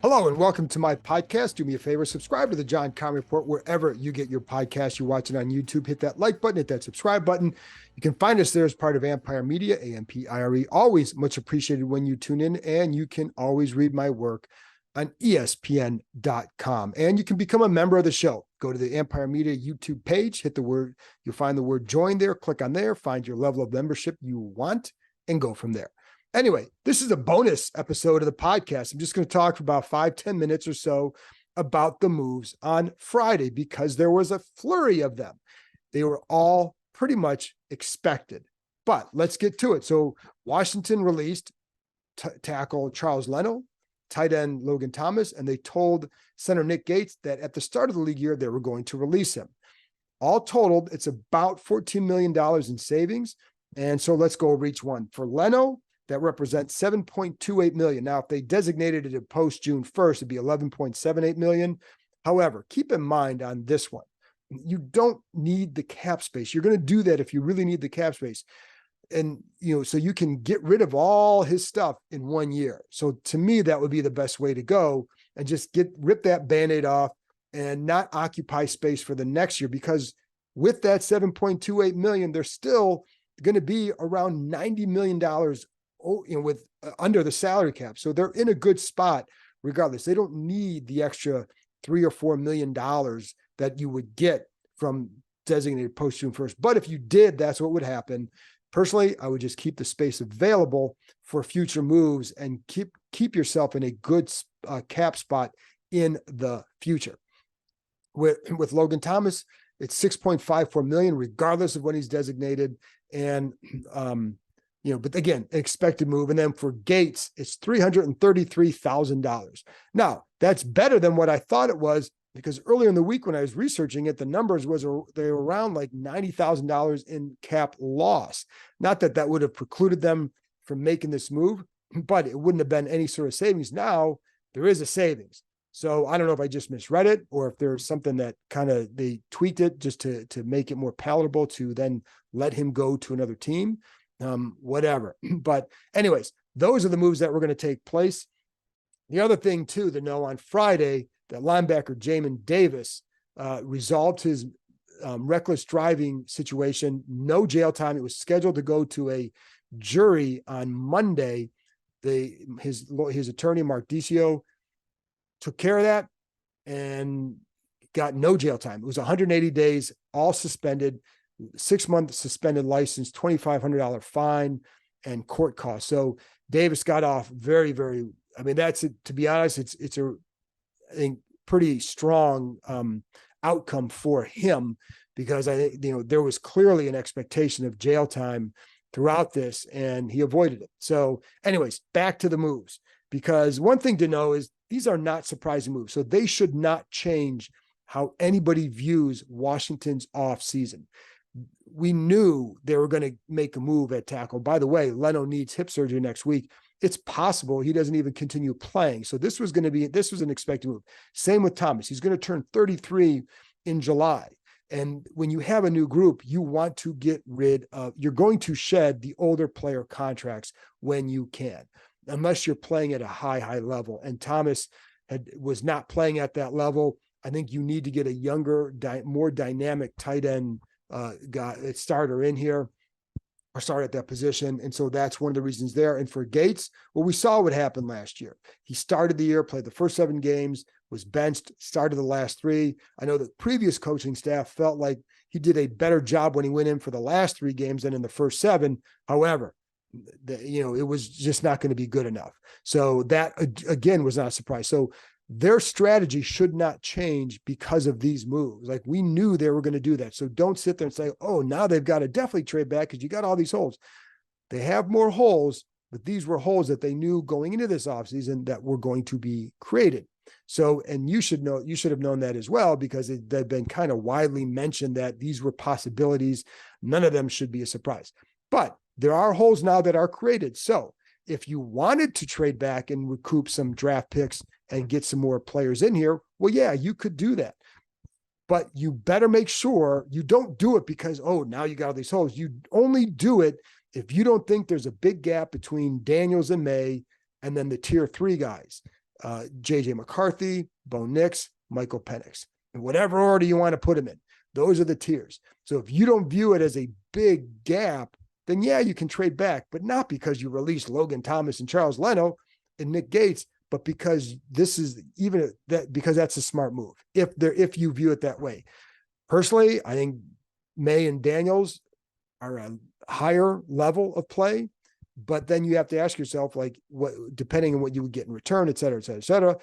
Hello and welcome to my podcast. Do me a favor, subscribe to the John Keim Report wherever you get your podcast. You watch it on YouTube, hit that like button, hit that subscribe button. You can find us there as part of Empire Media, AMPIRE. Always much appreciated when you tune in, and you can always read my work on ESPN.com. And you can become a member of the show. Go to the Empire Media YouTube page, hit the word, you'll find the word join there, click on there, find your level of membership you want, and go from there. Anyway, this is a bonus episode of the podcast. I'm just going to talk for about 5-10 minutes or so about the moves on Friday because there was a flurry of them. They were all pretty much expected, but let's get to it. So Washington released tackle Charles Leno, tight end Logan Thomas, and they told center Nick Gates that at the start of the league year, they were going to release him. All totaled, it's about $14 million in savings. And so let's go over each one. For Leno, that represents $7.28 million. Now, if they designated it post June 1st, it'd be $11.78 million. However, keep in mind on this one, you don't need the cap space. You're going to do that if you really need the cap space. And, so you can get rid of all his stuff in 1 year. So to me, that would be the best way to go and just rip that Band-Aid off and not occupy space for the next year, because with that $7.28 million, they're still going to be around $90 million with under the salary cap. So they're in a good spot regardless. They don't need the extra $3 or $4 million that you would get from designated post June 1st. But if you did, that's what would happen. Personally, I would just keep the space available for future moves and keep yourself in a good cap spot in the future. With Logan Thomas, it's $6.54 million, regardless of when he's designated. And, but again, expected move. And then for Gates, it's $333,000. Now, that's better than what I thought it was, because earlier in the week when I was researching it, the numbers they were around like $90,000 in cap loss. Not that would have precluded them from making this move, but it wouldn't have been any sort of savings. Now there is a savings. So I don't know if I just misread it or if there's something that kind of they tweaked it just to make it more palatable to then let him go to another team. Whatever. But anyways, those are the moves that were going to take place. The other thing too, to know on Friday, that linebacker Jamon Davis resolved his reckless driving situation, no jail time. It was scheduled to go to a jury on Monday. His attorney, Mark Dicio, took care of that and got no jail time. It was 180 days, all suspended. 6-month suspended license, $2,500 fine, and court costs. So Davis got off very, very. I mean, that's it. To be honest, it's a, I think, pretty strong outcome for him, because I think there was clearly an expectation of jail time throughout this, and he avoided it. So, anyways, back to the moves, because one thing to know is these are not surprising moves, so they should not change how anybody views Washington's off season. We knew they were going to make a move at tackle. By the way, Leno needs hip surgery next week. It's possible he doesn't even continue playing. So this was an expected move. Same with Thomas. He's going to turn 33 in July. And when you have a new group, you want to you're going to shed the older player contracts when you can, unless you're playing at a high level. And Thomas was not playing at that level. I think you need to get a younger, more dynamic tight end starter in here, or start at that position. And so that's one of the reasons there. And for Gates, well, we saw what happened last year. He started the year, played the first 7 games, was benched, started the last 3. I know the previous coaching staff felt like he did a better job when he went in for the last 3 games than in the first 7. However, it was just not going to be good enough. So that, again, was not a surprise. So their strategy should not change because of these moves. Like, we knew they were going to do that. So don't sit there and say, oh, now they've got to definitely trade back because you got all these holes. They have more holes, but these were holes that they knew going into this offseason that were going to be created. So, and you should have known that as well, because they've been kind of widely mentioned that these were possibilities. None of them should be a surprise, but there are holes now that are created. So if you wanted to trade back and recoup some draft picks and get some more players in here, well, yeah, you could do that. But you better make sure you don't do it because, oh, now you got all these holes. You only do it if you don't think there's a big gap between Daniels and May and then the tier 3 guys. JJ McCarthy, Bo Nix, Michael Penix, in whatever order you want to put them in. Those are the tiers. So if you don't view it as a big gap, then yeah, you can trade back, but not because you released Logan Thomas and Charles Leno and Nick Gates, but because this is even that, because that's a smart move. If you view it that way. Personally, I think May and Daniels are a higher level of play, but then you have to ask yourself, like, what, depending on what you would get in return, et cetera, et cetera, et cetera,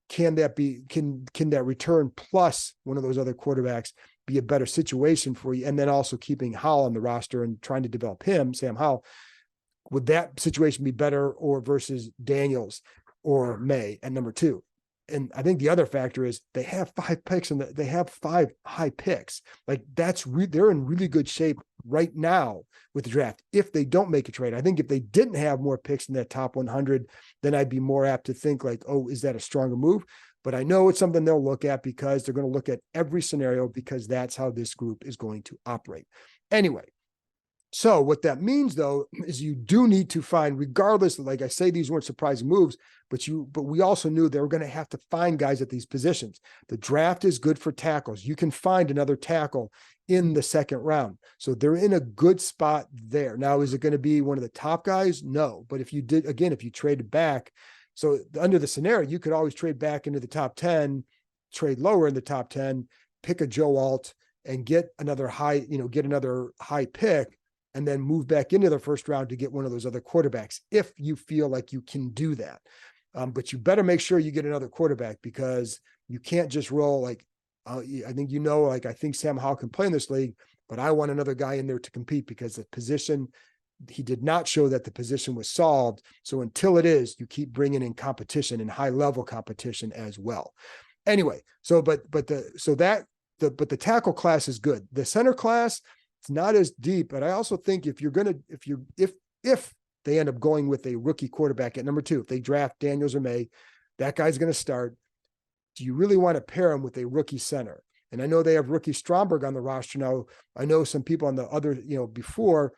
can that return plus one of those other quarterbacks be a better situation for you? And then also keeping Howell on the roster and trying to develop him, Sam Howell, would that situation be better or versus Daniels or May at number 2? And I think the other factor is they have 5 picks and they have 5 high picks. Like they're in really good shape right now with the draft. If they don't make a trade, I think if they didn't have more picks in that top 100, then I'd be more apt to think like, oh, is that a stronger move? But I know it's something they'll look at because they're going to look at every scenario because that's how this group is going to operate. Anyway, so what that means though, is you do need to find, regardless, like I say, these weren't surprising moves, but we also knew they were going to have to find guys at these positions. The draft is good for tackles. You can find another tackle in the second round. So they're in a good spot there. Now, is it going to be one of the top guys? No. But if you traded back, so under the scenario, you could always trade back into the top 10, trade lower in the top 10, pick a Joe Alt and get another high pick, and then move back into the first round to get one of those other quarterbacks if you feel like you can do that. But you better make sure you get another quarterback because you can't just roll like, I think Sam Howell can play in this league, but I want another guy in there to compete because the position, he did not show that the position was solved. So until it is, you keep bringing in competition and high level competition as well. Anyway, but the tackle class is good. The center class, it's not as deep, but I also think if they end up going with a rookie quarterback at number 2, if they draft Daniels or May, that guy's going to start. Do you really want to pair him with a rookie center? And I know they have rookie Stromberg on the roster now. I know some people on the other, before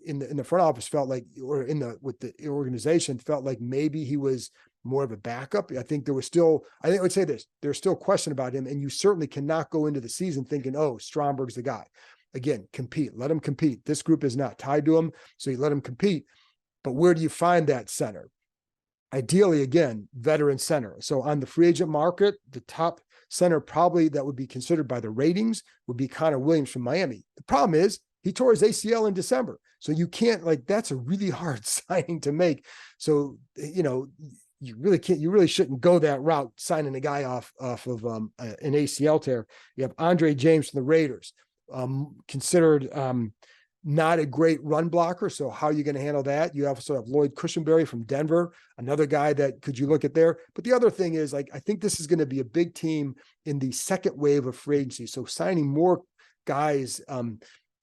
in the front office felt like, or with the organization felt like maybe he was more of a backup. I would say this, there's still question about him, and you certainly cannot go into the season thinking, oh, Stromberg's the guy. Again, compete, let him compete. This group is not tied to him, so you let him compete. But where do you find that center? Ideally, again, veteran center. So on the free agent market, the top center probably that would be considered by the ratings would be Connor Williams from Miami. The problem is he tore his ACL in December. So you can't, that's a really hard signing to make. So, you really shouldn't go that route, signing a guy off of an ACL tear. You have Andre James from the Raiders. Considered not a great run blocker. So how are you going to handle that? You also have Lloyd Cushenberry from Denver, another guy that could you look at there. But the other thing is, I think this is going to be a big team in the second wave of free agency. So signing more guys,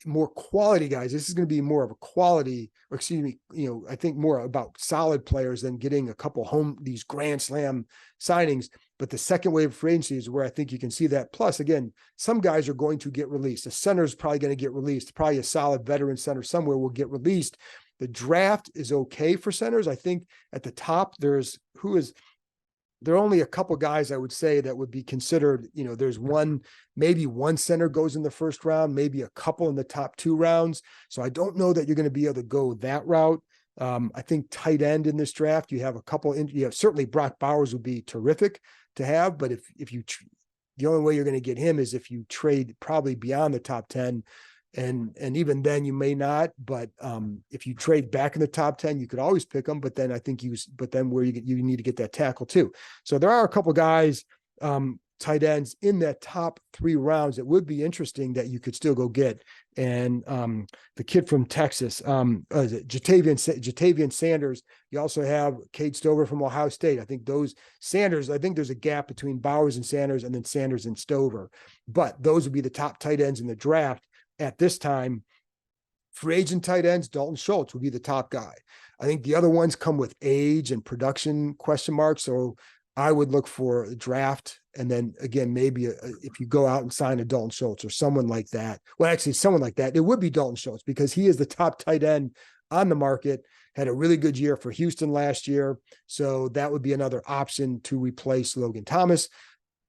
more quality guys. This is going to be more of a quality, I think more about solid players than getting a couple these grand slam signings. But the second wave of free agency is where I think you can see that. Plus, again, some guys are going to get released. The center is probably going to get released. Probably a solid veteran center somewhere will get released. The draft is okay for centers. I think at the top, there are only a couple guys I would say that would be considered, there's maybe one center goes in the first round, maybe a couple in the top 2 rounds. So I don't know that you're going to be able to go that route. I think tight end in this draft, you have a couple, certainly Brock Bowers would be terrific to have, but the only way you're going to get him is if you trade probably beyond the top 10. And even then you may not, but if you trade back in the top 10, you could always pick them. But then I think where you need to get that tackle too. So there are a couple guys, tight ends in that top 3 rounds that would be interesting that you could still go get. And the kid from Texas, Jatavian Sanders. You also have Cade Stover from Ohio State. I think there's a gap between Bowers and Sanders, and then Sanders and Stover. But those would be the top tight ends in the draft. At this time, free agent tight ends, Dalton Schultz would be the top guy. I think the other ones come with age and production question marks. So I would look for a draft. And then again, maybe if you go out and sign a Dalton Schultz or someone like that, well, actually someone like that, it would be Dalton Schultz because he is the top tight end on the market. had a really good year for Houston last year. So that would be another option to replace Logan Thomas.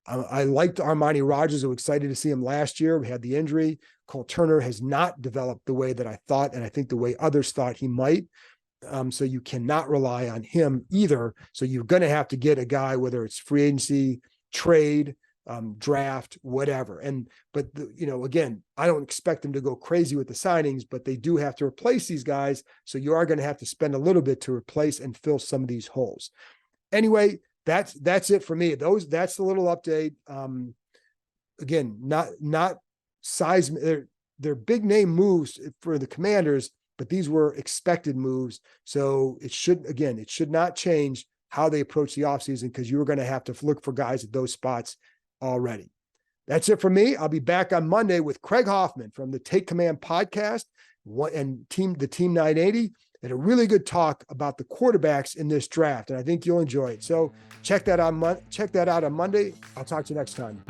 I liked Armani Rogers. I was excited to see him last year. We had the injury. Cole Turner has not developed the way that I thought, and I think the way others thought he might. So you cannot rely on him either. So you're going to have to get a guy, whether it's free agency, trade, draft, whatever. But again, I don't expect them to go crazy with the signings, but they do have to replace these guys. So you are going to have to spend a little bit to replace and fill some of these holes. Anyway, that's it for me. That's the little update. Again, not size. They're big name moves for the Commanders, but these were expected moves. So it should not change how they approach the offseason, because you're going to have to look for guys at those spots already. That's it for me. I'll be back on Monday with Craig Hoffman from the Take Command podcast and the Team 980, and a really good talk about the quarterbacks in this draft. And I think you'll enjoy it. So check that out on Monday. I'll talk to you next time.